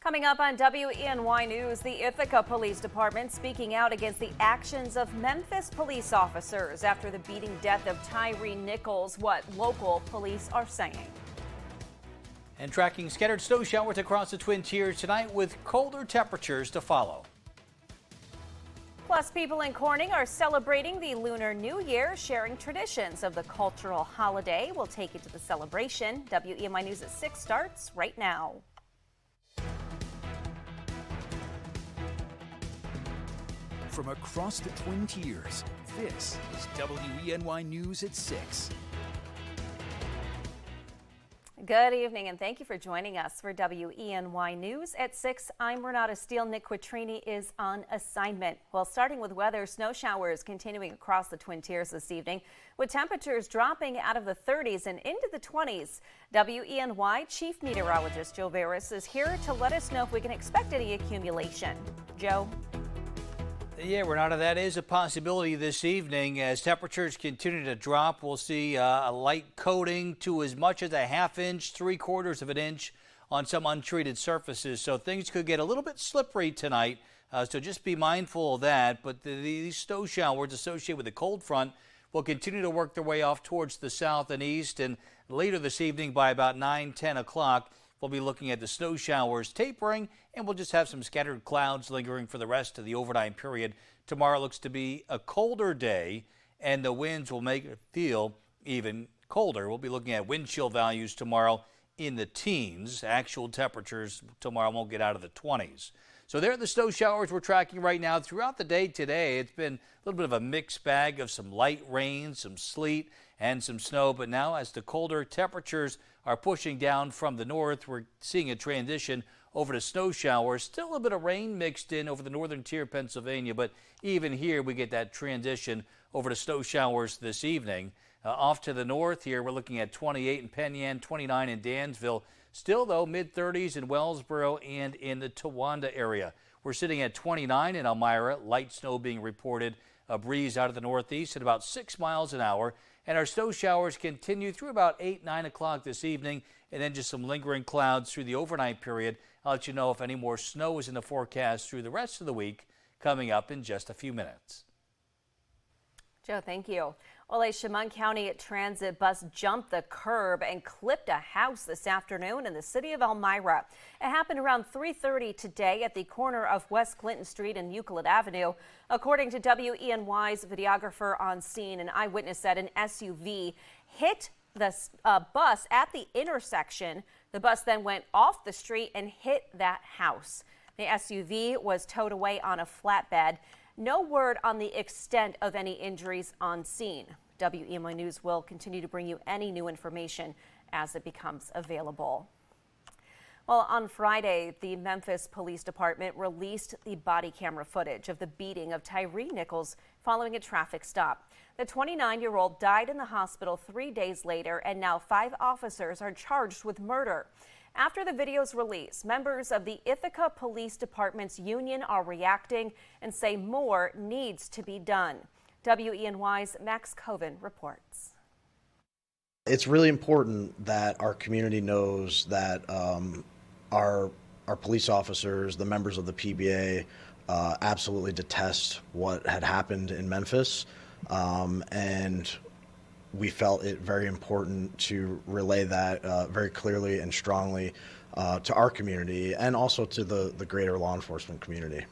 Coming up on WENY News, the Ithaca Police Department speaking out against the actions of Memphis police officers after the beating death of Tyree Nichols, what local police are saying. And tracking scattered snow showers across the Twin Tiers tonight with colder temperatures to follow. Plus, people in Corning are celebrating the Lunar New Year, sharing traditions of the cultural holiday. We'll take you to the celebration. WENY News at 6 starts right now. From across the Twin Tiers, this is WENY News at 6. Good evening, and thank you for joining us for WENY News at 6. I'm Renata Steele. Nick Quattrini is on assignment. Well, starting with weather, snow showers continuing across the Twin Tiers this evening, with temperatures dropping out of the 30s and into the 20s. WENY Chief Meteorologist Joe Veras is here to let us know if we can expect any accumulation. Joe? Yeah, Renata, that is a possibility this evening. As temperatures continue to drop, we'll see a light coating to as much as a ½ inch, 3/4 of an inch on some untreated surfaces. So things could get a little bit slippery tonight. So just be mindful of that. But these snow showers associated with the cold front will continue to work their way off towards the south and east. And later this evening by about 9-10 o'clock, we'll be looking at the snow showers tapering, and we'll just have some scattered clouds lingering for the rest of the overnight period. Tomorrow looks to be a colder day, and the winds will make it feel even colder. We'll be looking at wind chill values tomorrow in the teens. Actual temperatures tomorrow won't get out of the 20s. So there are the snow showers we're tracking right now. Throughout the day today, it's been a little bit of a mixed bag of some light rain, some sleet, and some snow. But now as the colder temperatures are pushing down from the north, we're seeing a transition over to snow showers. Still a bit of rain mixed in over the northern tier of Pennsylvania, but even here we get that transition over to snow showers this evening. Off to the north here, we're looking at 28 in Penn Yan, 29 in Dansville. Still, though, mid-30s in Wellsboro and in the Towanda area. We're sitting at 29 in Elmira, light snow being reported, a breeze out of the northeast at about 6 miles an hour. And our snow showers continue through about 8-9 o'clock this evening, and then just some lingering clouds through the overnight period. I'll let you know if any more snow is in the forecast through the rest of the week, coming up in just a few minutes. Joe, thank you. Well, a Chemung County transit bus jumped the curb and clipped a house this afternoon in the city of Elmira. It happened around 3:30 today at the corner of West Clinton Street and Euclid Avenue. According to WENY's videographer on scene, an eyewitness said an SUV hit the bus at the intersection. The bus then went off the street and hit that house. The SUV was towed away on a flatbed. No word on the extent of any injuries on scene. WENY News will continue to bring you any new information as it becomes available. Well, on Friday, the Memphis Police Department released the body camera footage of the beating of Tyree Nichols following a traffic stop. The 29-year-old died in the hospital 3 days later, and now 5 officers are charged with murder. After the video's release, members of the Ithaca Police Department's union are reacting and say more needs to be done. WENY's Max Coven reports. It's really important that our community knows that our police officers, the members of the PBA, absolutely detest what had happened in Memphis, and we felt it very important to relay that very clearly and strongly to our community and also to the greater law enforcement community.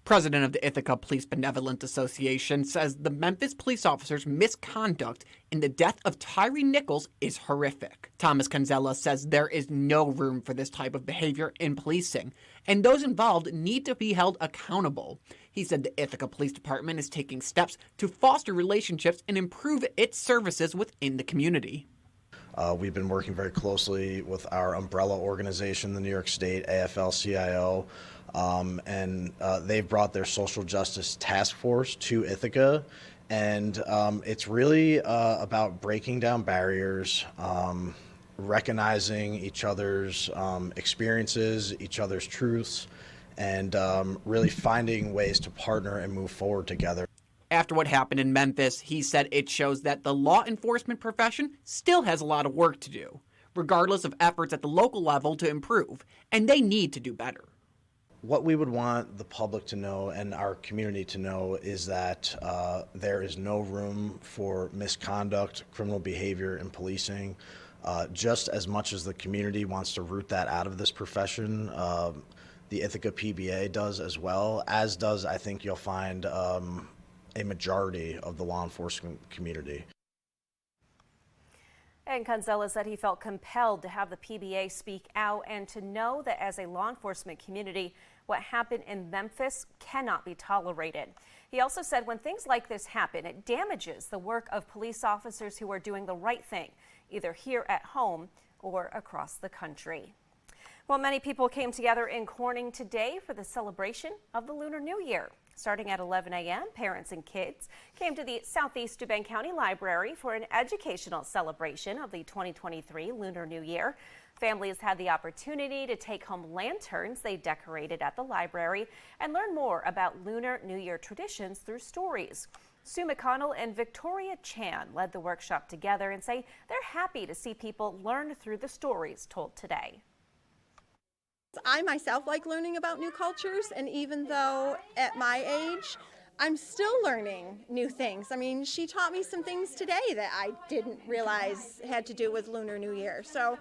President of the Ithaca Police Benevolent Association says the Memphis police officers' misconduct in the death of Tyree Nichols is horrific. Thomas Canzella says there is no room for this type of behavior in policing, and those involved need to be held accountable. He said the Ithaca Police Department is taking steps to foster relationships and improve its services within the community. We've been working very closely with our umbrella organization, the New York State AFL-CIO, and they've brought their social justice task force to Ithaca. And it's really about breaking down barriers, recognizing each other's experiences, each other's truths, and really finding ways to partner and move forward together. After what happened in Memphis, he said it shows that the law enforcement profession still has a lot of work to do, regardless of efforts at the local level to improve, and they need to do better. What we would want the public to know and our community to know is that there is no room for misconduct, criminal behavior in policing. Just as much as the community wants to root that out of this profession, the Ithaca PBA does as well, as does, I think you'll find, a majority of the law enforcement community. And Kinsella said he felt compelled to have the PBA speak out and to know that as a law enforcement community, what happened in Memphis cannot be tolerated. He also said when things like this happen, it damages the work of police officers who are doing the right thing, either here at home or across the country. Well, many people came together in Corning today for the celebration of the Lunar New Year. Starting at 11 a.m., parents and kids came to the Southeast Dubain County Library for an educational celebration of the 2023 Lunar New Year. Families had the opportunity to take home lanterns they decorated at the library and learn more about Lunar New Year traditions through stories. Sue McConnell and Victoria Chan led the workshop together and say they're happy to see people learn through the stories told today. I myself like learning about new cultures, and even though at my age, I'm still learning new things. I mean, she taught me some things today that I didn't realize had to do with Lunar New Year. So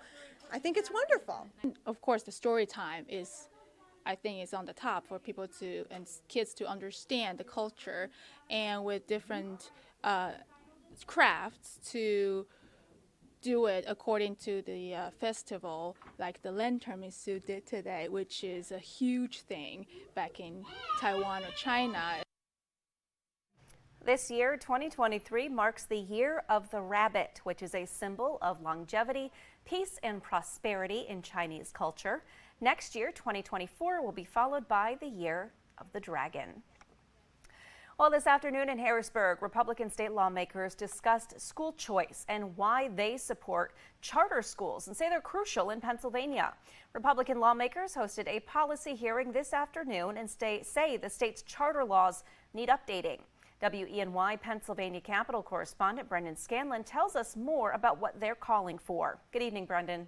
I think it's wonderful. Of course, the story time is, I think, is on the top for people to and kids to understand the culture, and with different crafts to do it according to the festival, like the lantern Miss Sue did today, which is a huge thing back in Taiwan or China. This year, 2023, marks the Year of the Rabbit, which is a symbol of longevity, peace, and prosperity in Chinese culture. Next year, 2024, will be followed by the Year of the Dragon. Well, this afternoon in Harrisburg, Republican state lawmakers discussed school choice and why they support charter schools and say they're crucial in Pennsylvania. Republican lawmakers hosted a policy hearing this afternoon and say the state's charter laws need updating. WENY Pennsylvania Capitol correspondent Brendan Scanlon tells us more about what they're calling for. Good evening, Brendan.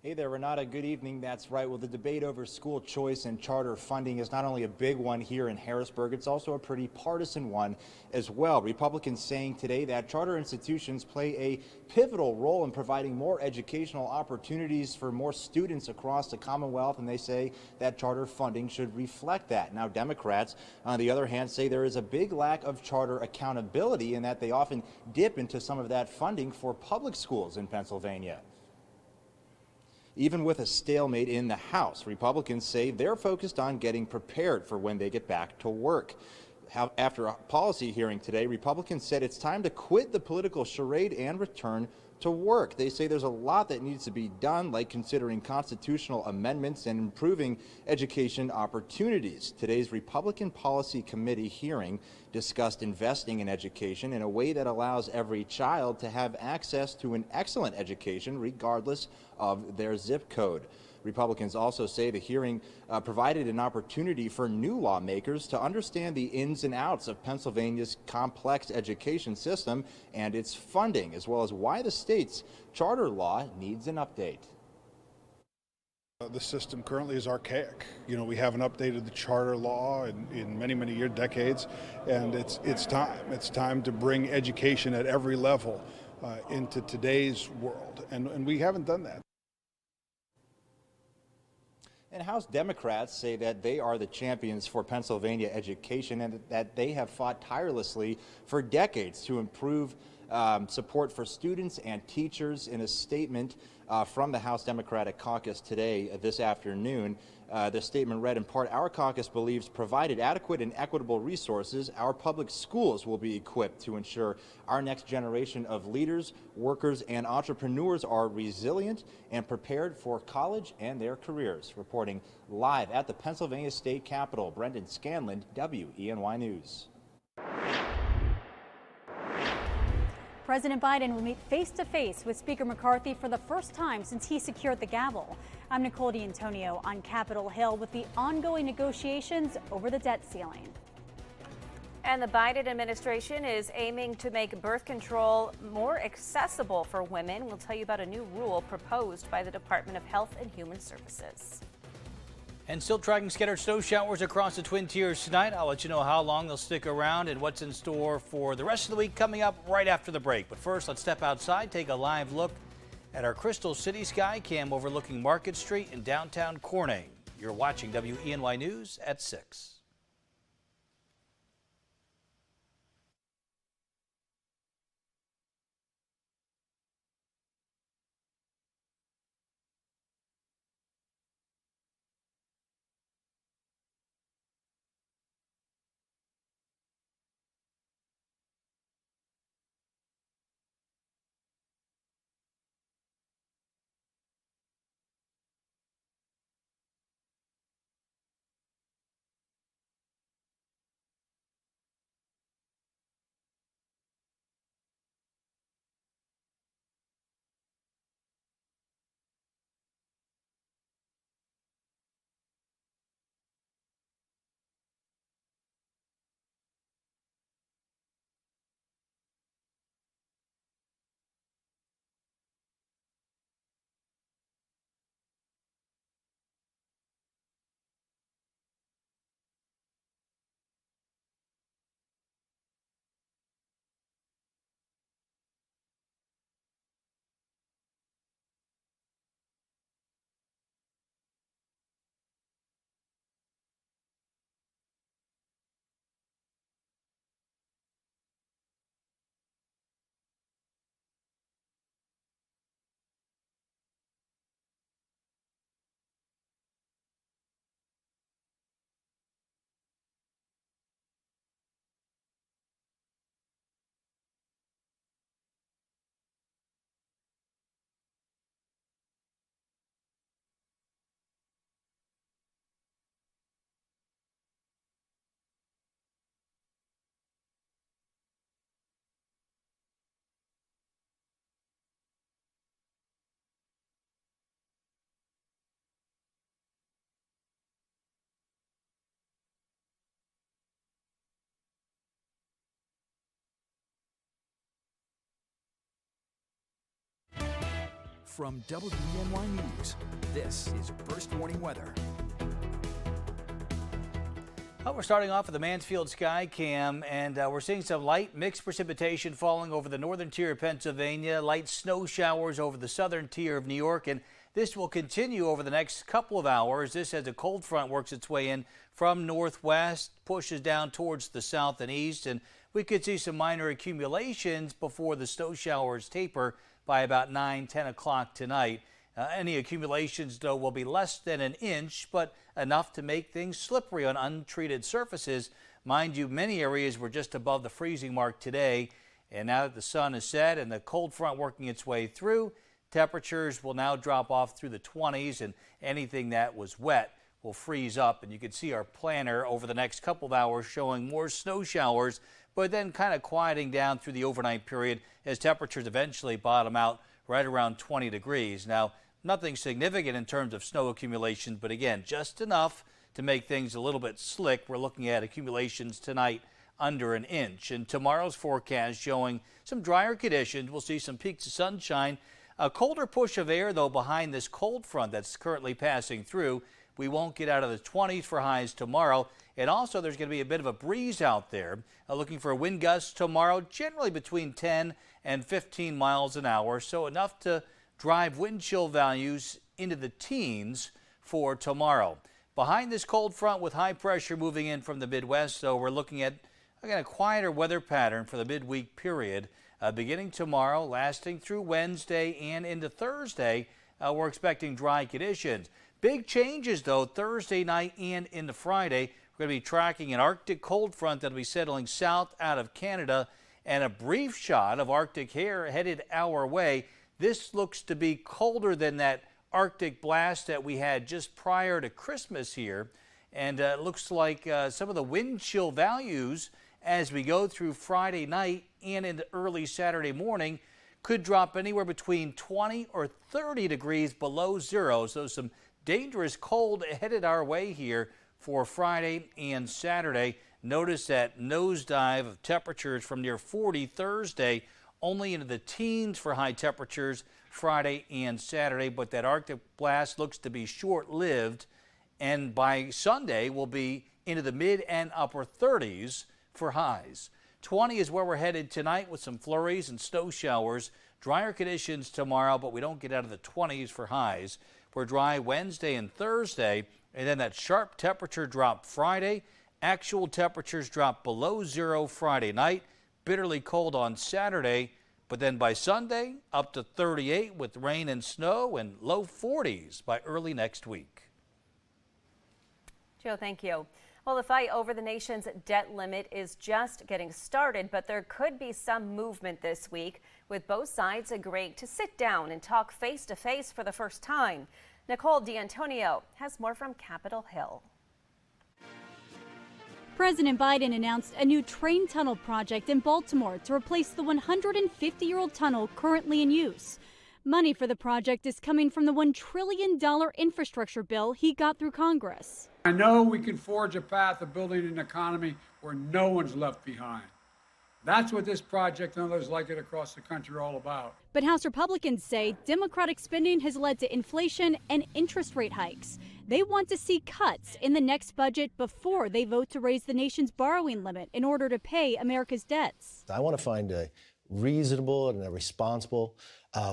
Hey there, Renata. Good evening. That's right. Well, the debate over school choice and charter funding is not only a big one here in Harrisburg, it's also a pretty partisan one as well. Republicans saying today that charter institutions play a pivotal role in providing more educational opportunities for more students across the Commonwealth, and they say that charter funding should reflect that. Now, Democrats, on the other hand, say there is a big lack of charter accountability and that they often dip into some of that funding for public schools in Pennsylvania. Even with a stalemate in the House, Republicans say they're focused on getting prepared for when they get back to work. After a policy hearing today, Republicans said it's time to quit the political charade and return to work. They say there's a lot that needs to be done, like considering constitutional amendments and improving education opportunities. Today's Republican Policy Committee hearing discussed investing in education in a way that allows every child to have access to an excellent education regardless of their zip code. Republicans also say the hearing provided an opportunity for new lawmakers to understand the ins and outs of Pennsylvania's complex education system and its funding, as well as why the state's charter law needs an update. The system currently is archaic. You know, we haven't updated the charter law in many, many years, decades, and it's time. It's time to bring education at every level into today's world, and we haven't done that. And House Democrats say that they are the champions for Pennsylvania education and that they have fought tirelessly for decades to improve support for students and teachers. In a statement from the House Democratic Caucus today, this afternoon, the statement read in part, "Our caucus believes provided adequate and equitable resources, our public schools will be equipped to ensure our next generation of leaders, workers, and entrepreneurs are resilient and prepared for college and their careers." Reporting live at the Pennsylvania State Capitol, Brendan Scanlon, WENY News. President Biden will meet face-to-face with Speaker McCarthy for the first time since he secured the gavel. I'm Nicole D'Antonio on Capitol Hill with the ongoing negotiations over the debt ceiling. And the Biden administration is aiming to make birth control more accessible for women. We'll tell you about a new rule proposed by the Department of Health and Human Services. And still tracking scattered snow showers across the Twin Tiers tonight. I'll let you know how long they'll stick around and what's in store for the rest of the week coming up right after the break. But first, let's step outside, take a live look at our Crystal City sky cam overlooking Market Street in downtown Corning. You're watching WENY News at 6. From WENY News, this is First Warning Weather. Well, we're starting off with the Mansfield sky cam, and we're seeing some light mixed precipitation falling over the northern tier of Pennsylvania, light snow showers over the southern tier of New York, and this will continue over the next couple of hours. This as a cold front works its way in from northwest, pushes down towards the south and east, and we could see some minor accumulations before the snow showers taper by about 9-10 o'clock tonight. Any accumulations, though, will be less than an inch, but enough to make things slippery on untreated surfaces. Mind you, many areas were just above the freezing mark today, and now that the sun is set and the cold front working its way through, temperatures will now drop off through the 20s, and anything that was wet will freeze up. And you can see our planner over the next couple of hours showing more snow showers, but then kind of quieting down through the overnight period as temperatures eventually bottom out right around 20 degrees. Now, nothing significant in terms of snow accumulation, but again, just enough to make things a little bit slick. We're looking at accumulations tonight under an inch. And tomorrow's forecast showing some drier conditions. We'll see some peaks of sunshine. A colder push of air, though, behind this cold front that's currently passing through. We won't get out of the 20s for highs tomorrow. And also, there's going to be a bit of a breeze out there. Looking for wind gusts tomorrow, generally between 10 and 15 miles an hour. So enough to drive wind chill values into the teens for tomorrow. Behind this cold front with high pressure moving in from the Midwest, so we're looking at again a quieter weather pattern for the midweek period. Beginning tomorrow, lasting through Wednesday and into Thursday, we're expecting dry conditions. Big changes, though, Thursday night and into Friday. We're going to be tracking an Arctic cold front that will be settling south out of Canada, and a brief shot of Arctic air headed our way. This looks to be colder than that Arctic blast that we had just prior to Christmas here. And it looks like some of the wind chill values as we go through Friday night and into early Saturday morning could drop anywhere between 20 or 30 degrees below zero. So some dangerous cold headed our way here for Friday and Saturday. Notice that nosedive of temperatures from near 40 Thursday, only into the teens for high temperatures Friday and Saturday, but that Arctic blast looks to be short-lived, and by Sunday will be into the mid and upper 30s for highs. 20 is where we're headed tonight with some flurries and snow showers. Drier conditions tomorrow, but we don't get out of the 20s for highs. We're dry Wednesday and Thursday, and then that sharp temperature drop Friday. Actual temperatures drop below zero Friday night, bitterly cold on Saturday, but then by Sunday, up to 38 with rain and snow, and low 40s by early next week. Joe, thank you. Well, the fight over the nation's debt limit is just getting started, but there could be some movement this week, with both sides agreeing to sit down and talk face-to-face for the first time. Nicole D'Antonio has more from Capitol Hill. President Biden announced a new train tunnel project in Baltimore to replace the 150-year-old tunnel currently in use. Money for the project is coming from the $1 trillion infrastructure bill he got through Congress. I know we can forge a path of building an economy where no one's left behind. That's what this project and others like it across the country are all about. But House Republicans say Democratic spending has led to inflation and interest rate hikes. They want to see cuts in the next budget before they vote to raise the nation's borrowing limit in order to pay America's debts. I want to find a reasonable and a responsible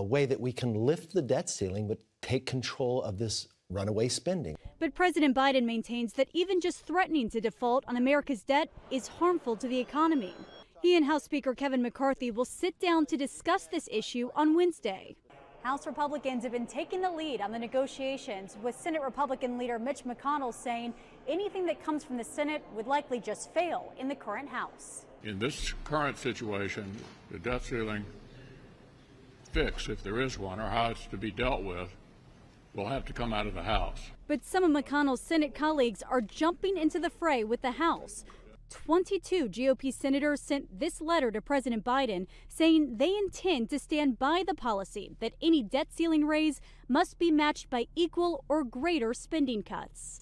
way that we can lift the debt ceiling but take control of this runaway spending. But President Biden maintains that even just threatening to default on America's debt is harmful to the economy. He and House Speaker Kevin McCarthy will sit down to discuss this issue on Wednesday. House Republicans have been taking the lead on the negotiations, with Senate Republican leader Mitch McConnell saying anything that comes from the Senate would likely just fail in the current House. In this current situation, the debt ceiling fix, if there is one, or how it's to be dealt with, will have to come out of the House. But some of McConnell's Senate colleagues are jumping into the fray with the House. 22 GOP senators sent this letter to President Biden saying they intend to stand by the policy that any debt ceiling raise must be matched by equal or greater spending cuts.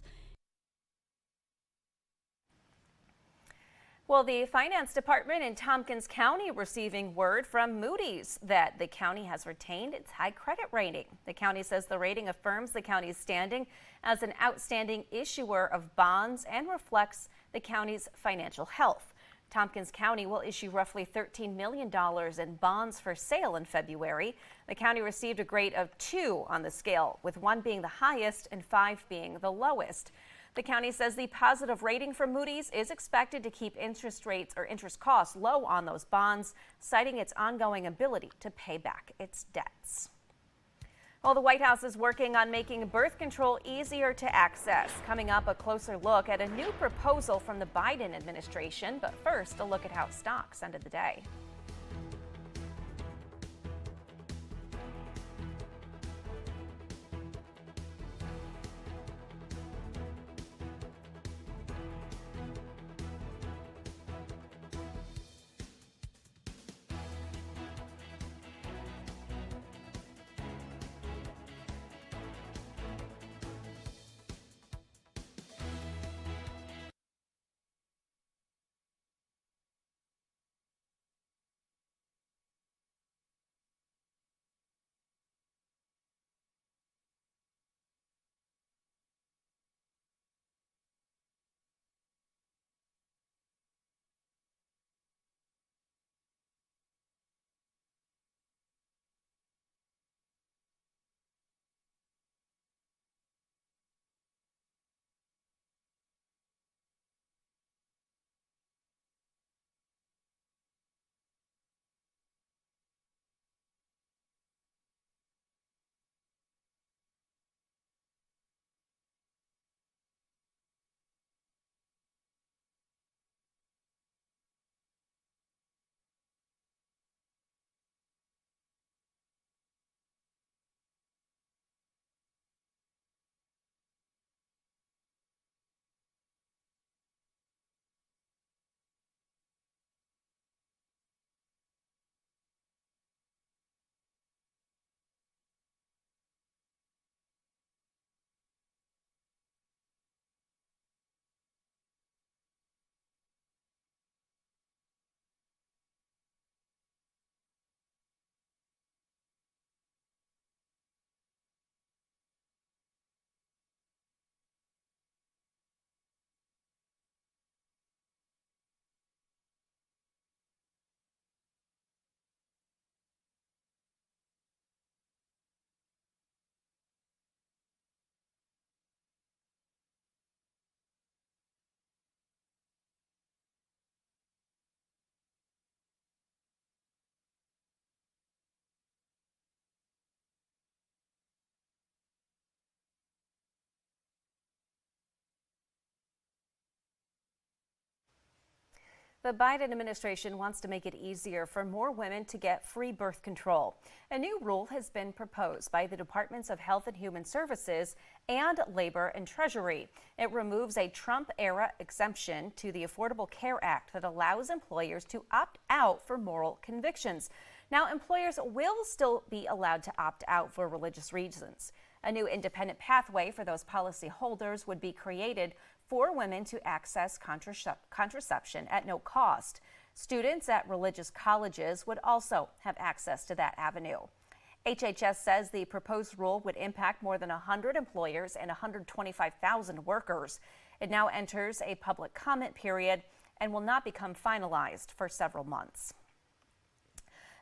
Well, the finance department in Tompkins County receiving word from Moody's that the county has retained its high credit rating. The county says the rating affirms the county's standing as an outstanding issuer of bonds and reflects the county's financial health. Tompkins County will issue roughly $13 million in bonds for sale in February. The county received a grade of 2 on the scale, with 1 being the highest and 5 being the lowest. The county says the positive rating from Moody's is expected to keep interest rates or interest costs low on those bonds, citing its ongoing ability to pay back its debts. Well, the White House is working on making birth control easier to access. Coming up, a closer look at a new proposal from the Biden administration. But first, a look at how stocks ended the day. The Biden administration wants to make it easier for more women to get free birth control. A new rule has been proposed by the Departments of Health and Human Services and Labor and Treasury. It removes a Trump-era exemption to the Affordable Care Act that allows employers to opt out for moral convictions. Now, employers will still be allowed to opt out for religious reasons. A new independent pathway for those policy holders would be created for women to access contraception at no cost. Students at religious colleges would also have access to that avenue. HHS says the proposed rule would impact more than 100 employers and 125,000 workers. It now enters a public comment period and will not become finalized for several months.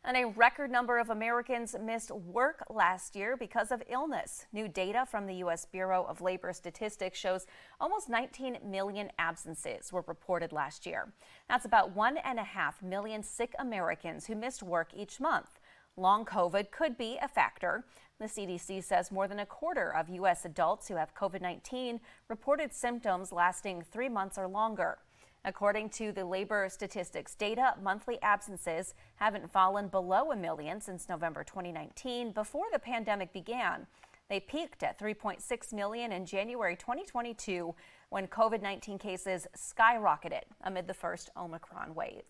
And a record number of Americans missed work last year because of illness. New data from the U.S. Bureau of Labor Statistics shows almost 19 million absences were reported last year. That's about 1.5 million sick Americans who missed work each month. Long COVID could be a factor. The CDC says more than a quarter of U.S. adults who have COVID-19 reported symptoms lasting 3 months or longer. According to the labor statistics data, monthly absences haven't fallen below 1 million since November 2019, before the pandemic began. They peaked at 3.6 million in January 2022 when COVID-19 cases skyrocketed amid the first Omicron wave.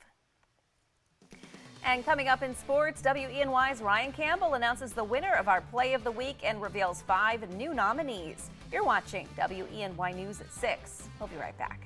And coming up in sports, WENY's Ryan Campbell announces the winner of our Play of the Week and reveals 5 new nominees. You're watching WENY News at 6. We'll be right back.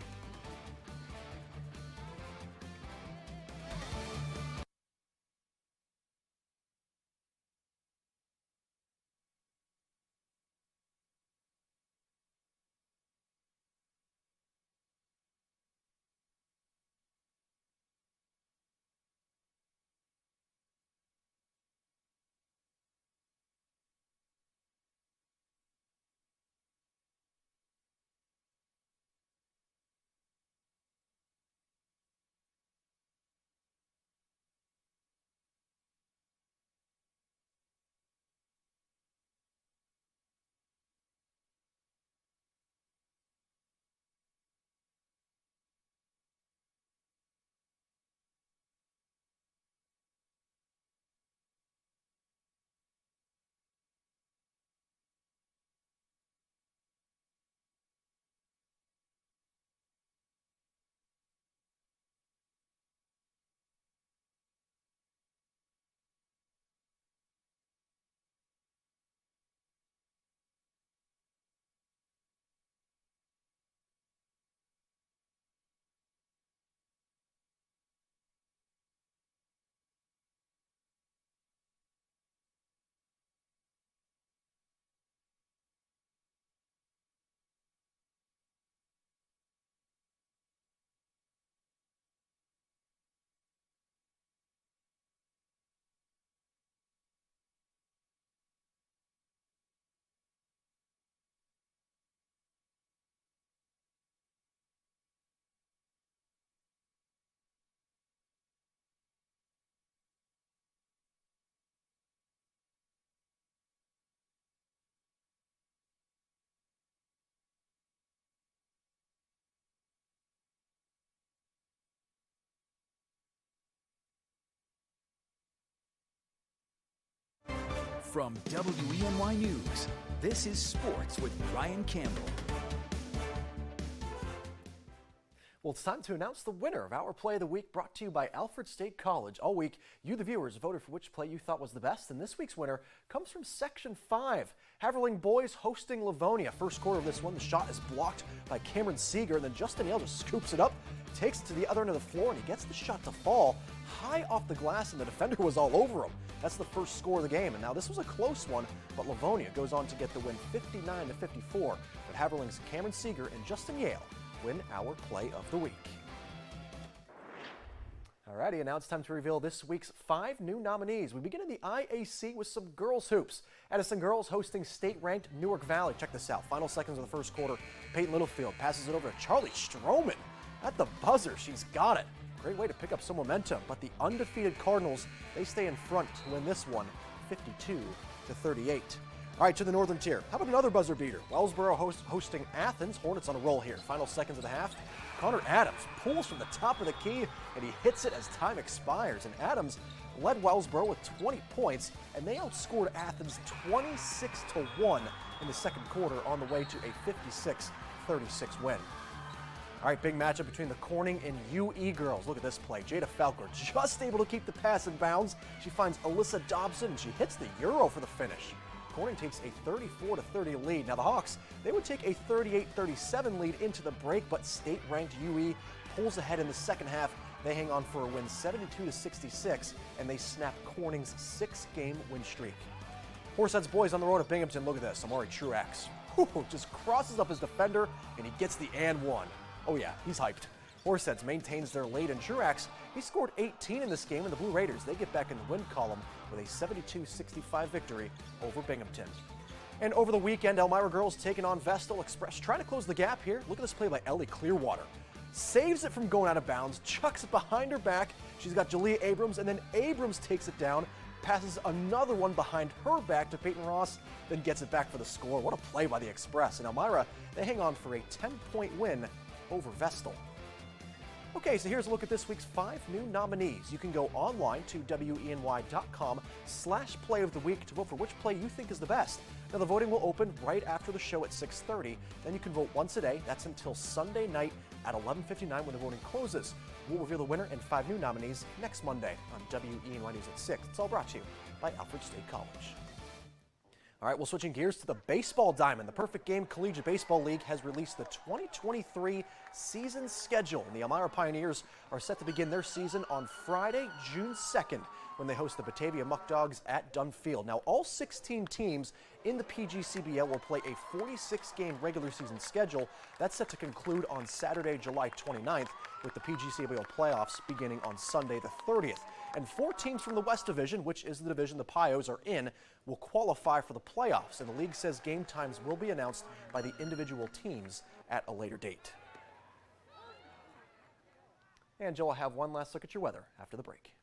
From WENY News, this is Sports with Ryan Campbell. Well, it's time to announce the winner of our Play of the Week, brought to you by Alfred State College. All week, you, the viewers, voted for which play you thought was the best, and this week's winner comes from Section 5. Haverling boys hosting Livonia. First quarter of this one, the shot is blocked by Cameron Seeger, and then Justin Yale just scoops it up, takes it to the other end of the floor, and he gets the shot to fall high off the glass, and the defender was all over him. That's the first score of the game, and now this was a close one, but Livonia goes on to get the win 59-54. But Haverling's Cameron Seeger and Justin Yale win our Play of the Week. Alrighty, and now it's time to reveal this week's 5 new nominees. We begin in the IAC with some girls hoops. Edison girls hosting state-ranked Newark Valley. Check this out. Final seconds of the first quarter. Peyton Littlefield passes it over to Charlie Stroman. At the buzzer, she's got it. Great way to pick up some momentum, but the undefeated Cardinals, they stay in front to win this one 52-38. All right, to the northern tier. How about another buzzer beater? Wellsboro hosting Athens. Hornets on a roll here. Final seconds of the half. Connor Adams pulls from the top of the key, and he hits it as time expires. And Adams led Wellsboro with 20 points, and they outscored Athens 26-1 in the second quarter on the way to a 56-36 win. All right, big matchup between the Corning and UE girls. Look at this play. Jada Falker just able to keep the pass in bounds. She finds Alyssa Dobson, and she hits the Euro for the finish. Corning takes a 34-30 lead. Now the Hawks, they would take a 38-37 lead into the break, but state-ranked UE pulls ahead in the second half. They hang on for a win 72-66, and they snap Corning's 6-game win streak. Horseheads boys on the road at Binghamton. Look at this. Amari Truex just crosses up his defender, and he gets the and one. Oh yeah, he's hyped. Horseheads maintains their lead, and Truex, he scored 18 in this game, and the Blue Raiders, they get back in the win column with a 72-65 victory over Binghamton. And over the weekend, Elmira girls taking on Vestal Express, trying to close the gap here. Look at this play by Ellie Clearwater. Saves it from going out of bounds, chucks it behind her back. She's got Jalea Abrams, and then Abrams takes it down, passes another one behind her back to Peyton Ross, then gets it back for the score. What a play by the Express. And Elmira, they hang on for a 10-point win over Vestal. Okay, so here's a look at this week's 5 new nominees. You can go online to WENY.com/play of the week to vote for which play you think is the best. Now, the voting will open right after the show at 6:30. Then you can vote once a day. That's until Sunday night at 11:59 when the voting closes. We'll reveal the winner and 5 new nominees next Monday on WENY News at 6. It's all brought to you by Alfred State College. All right, well, switching gears to the baseball diamond. The Perfect Game Collegiate Baseball League has released the 2023 season schedule, and the Elmira Pioneers are set to begin their season on Friday, June 2nd, when they host the Batavia Muck Dogs at Dunn Field. Now, all 16 teams in the PGCBL will play a 46-game regular season schedule. That's set to conclude on Saturday, July 29th, with the PGCBL playoffs beginning on Sunday the 30th. And 4 teams from the West Division, which is the division the Pios are in, will qualify for the playoffs. And the league says game times will be announced by the individual teams at a later date. And Joe will have one last look at your weather after the break.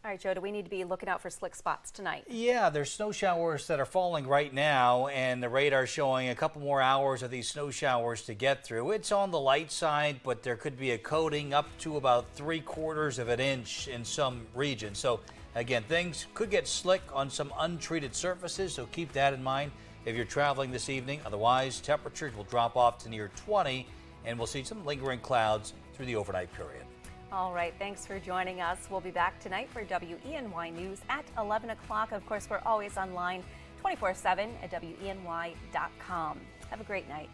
All right, Joe, do we need to be looking out for slick spots tonight? Yeah, there's snow showers that are falling right now, and the radar showing a couple more hours of these snow showers to get through. It's on the light side, but there could be a coating up to about 3/4 of an inch in some regions. So again, things could get slick on some untreated surfaces, so keep that in mind if you're traveling this evening. Otherwise, temperatures will drop off to near 20, and we'll see some lingering clouds through the overnight period. All right, thanks for joining us. We'll be back tonight for WENY News at 11 o'clock. Of course, we're always online 24/7 at WENY.com. Have a great night.